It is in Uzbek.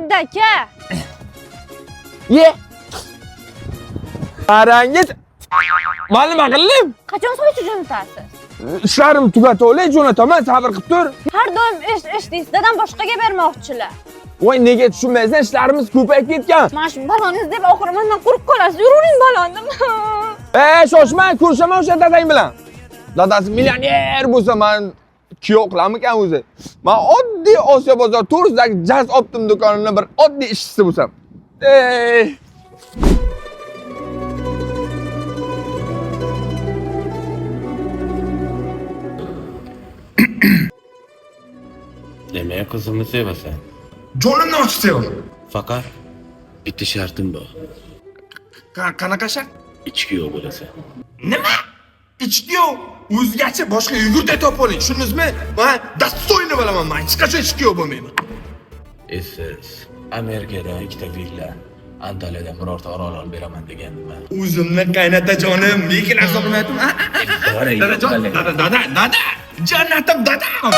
edi aka. Ye. Qarangiz. Mana nima qildim? Qachon so'ychi jo'natasiz? Ishlarim tugatolay jo'nataman, sabr qilib tur. Har doim ish deysiz, dadam boshqaga bermoqchilar. Voy, nega tushunmaysan? Ishlarimiz ko'payib ketgan. Mana shu baloningiz deb oxiri mendan quruq qolasiz. Yuravering balondim. Shoshma, ko'rishaman o'sha dadang bilan. Dadasi millioner bo'lsa, men kuyov qilarmikan o'zi? Men oddiy Osiyo bozor to'g'risidagi Jaz Optim do'konining bir oddiy ishchisi bo'lsam. Demek kızımı seversen. Jonimni ochib sevaman. Fakat bitti şartım bu. Qanaqa shart? İçki yok burası. Nima? Ichki yo'q. O'zgacha boshqa yugurda topib oling, tushundingizmi? Men dastoyni bilaman, men hech qachon ichki yo'q bo'lmayman. Siz Amerika'dan ikkita villa, Antaliyada birorta orol olib beraman degandim. O'zimni qaynatajonim, lekin hisoblamayaptim. Dadajon, dada, jannatim dadam.